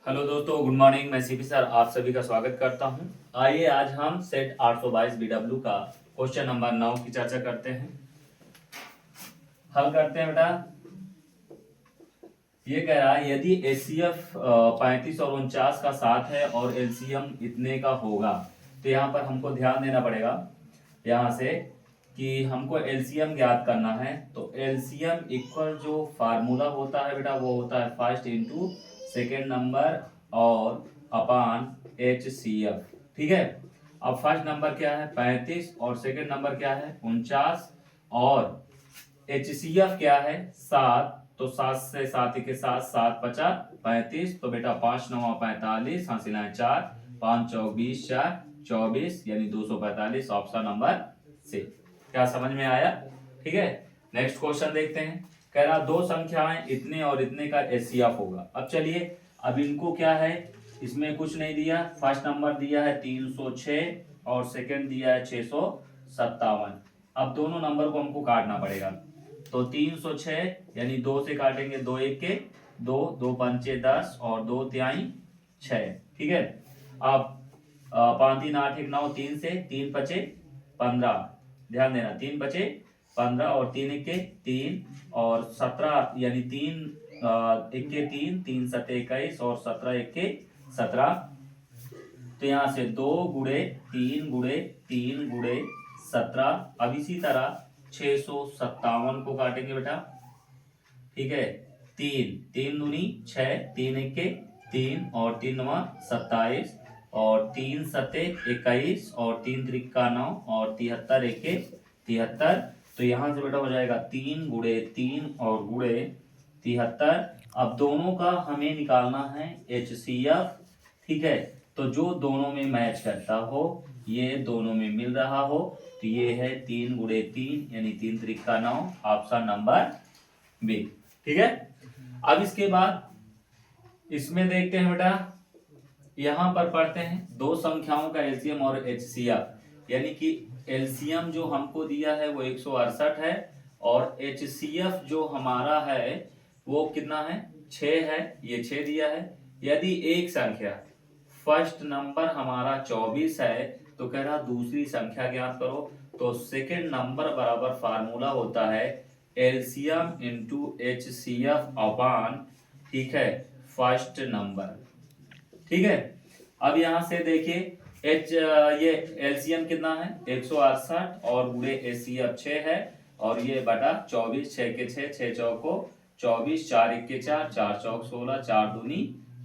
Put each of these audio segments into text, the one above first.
Hello दोस्तों, good morning. मैं CP sir आप सभी का स्वागत करता हूं। आइए आज हम सेट 822 बीडब्ल्यू का क्वेश्चन नंबर 9 की चर्चा करते हैं। हल करते हैं बेटा। ये कह रहा है यदि एचसीएफ 35 और 49 का साथ है और एलसीएम इतने का होगा, तो यहाँ पर हमको ध्यान देना पड़ेगा यहाँ से कि हमको एलसीएम ज्ञात करना है। तो एलसीएम इक्वल जो फार्मूला होता है बेटा वो होता है फर्स्ट इंटू सेकेंड नंबर और अपान एच सी एफ। ठीक है। अब फर्स्ट नंबर क्या है 35 और सेकेंड नंबर क्या है 49 और एच सी एफ क्या है 7। तो 7 से 7 के साथ 7 पचा 35। तो बेटा 5 9 45 हासिल 4 5 चौक 20 4 24 यानी 245 ऑप्शन नंबर सी। क्या समझ में आया? ठीक है। नेक्स्ट क्वेश्चन देखते हैं। कह रहा दो संख्याएं इतने और इतने का एचसीएफ होगा। अब चलिए, अब इनको क्या है, इसमें कुछ नहीं दिया। फर्स्ट नंबर दिया है 306 और सेकंड दिया है 657। अब दोनों नंबर को हमको काटना पड़ेगा। तो 306 यानी 2 से काटेंगे, 2 एक के 2 2 पंचे 10 और 2 तिहाई 6। ठीक है। अब 5 3 8 1 9 3 से 3 पचे 15। ध्यान देना 3 पचे 15 और 3 एक के 3 और 17 यानी 3 एक के 3 3 सत्ते 21 और 17 एक के 17। तो यहाँ से 2 गुड़े 3 गुड़े 3 गुड़े 17। अब इसी तरह 657 को काटेंगे बेटा। ठीक है। 3 3 दूनी 6 3 एक के 3 और 3 नवा 27 और 3 सत्ते 21 और 3 त्रिका 9 और 73 एक के 73। तो यहाँ से बेटा हो जाएगा 3 गुड़े 3 और गुड़े 73। अब दोनों का हमें निकालना है एचसीएफ। ठीक है। तो जो दोनों में मैच करता हो, ये दोनों में मिल रहा हो, तो ये है 3 गुड़े 3 यानी 3 त्रिका 9 ऑप्शन नंबर बी। ठीक है। अब इसके बाद इसमें देखते हैं बेटा, यहां पर पढ़ते हैं दो संख्याओं का एलसीएम और एचसीएफ। यानी कि एलसीएम जो हमको दिया है वो 168 है और एचसीएफ जो हमारा है वो कितना है 6 है। ये 6 दिया है। यदि एक संख्या फर्स्ट नंबर हमारा 24 है तो कह रहा दूसरी संख्या ज्ञात करो। तो सेकेंड नंबर बराबर फार्मूला होता है एलसीएम इंटू एचसीएफ अपान, ठीक है, फर्स्ट नंबर। ठीक है। अब यहां से देखिए ये एलसीएम कितना है 168 और गुणे एचसीएफ 6 है और ये बटा 24 6 के 6 6 चौको 24 4 एक के 4 4 चौक 16 4 दूनी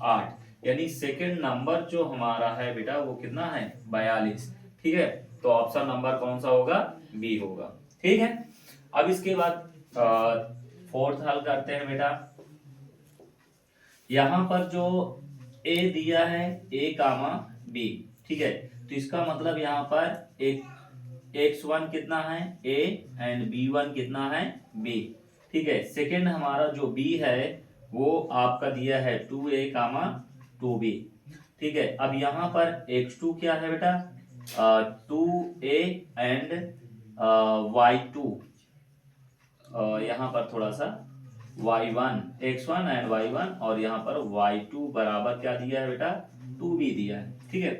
8 यानी सेकंड नंबर जो हमारा है बेटा वो कितना है 42। ठीक है। तो ऑप्शन नंबर कौन सा होगा बी होगा। ठीक है। अब इसके बाद फोर्थ हल करते हैं बेटा। यहां पर जो ए दिया है ए कामा बी। ठीक है। तो इसका मतलब यहां पर एक x1 कितना है ए एंड b1 कितना है बी। ठीक है। सेकेंड हमारा जो बी है वो आपका दिया है 2a कामा 2b। ठीक है। अब यहां पर x2 क्या है बेटा 2a एंड y2। यहां पर थोड़ा सा y1 x1 एंड y1 और यहाँ पर y2 बराबर क्या दिया है बेटा 2b दिया है। ठीक है।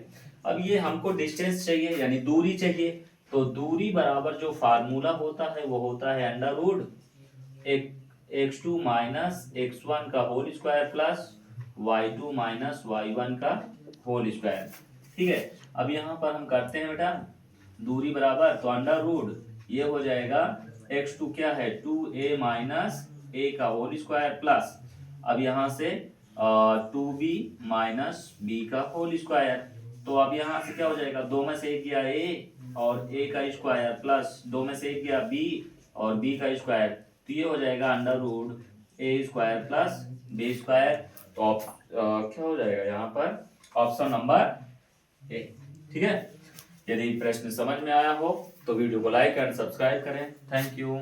अब ये हमको डिस्टेंस चाहिए यानी दूरी चाहिए। तो दूरी बराबर जो फार्मूला होता है वो होता है under root x2 minus x1 का whole square plus y2 minus y1 का होल स्क्वायर। ठीक है। अब यहाँ पर हम करते हैं बेटा दूरी बराबर, तो अंडर रूट ये हो जाएगा x2 क्या है 2a माइनस a का होल स्क्वायर प्लस अब यहाँ से 2b माइनस b का होल स्क्वायर। तो अब यहाँ से क्या हो जाएगा, दो में से एक गया a और a का स्क्वायर प्लस दो में से एक गया b और b का स्क्वायर। तो ये हो जाएगा under root a square plus b square. तो क्या हो जाएगा यहाँ पर ऑप्शन नंबर ए। ठीक है। यदि प्रश्न समझ में आया हो तो वीडियो को लाइक एंड सब्सक्राइब करें। Thank you.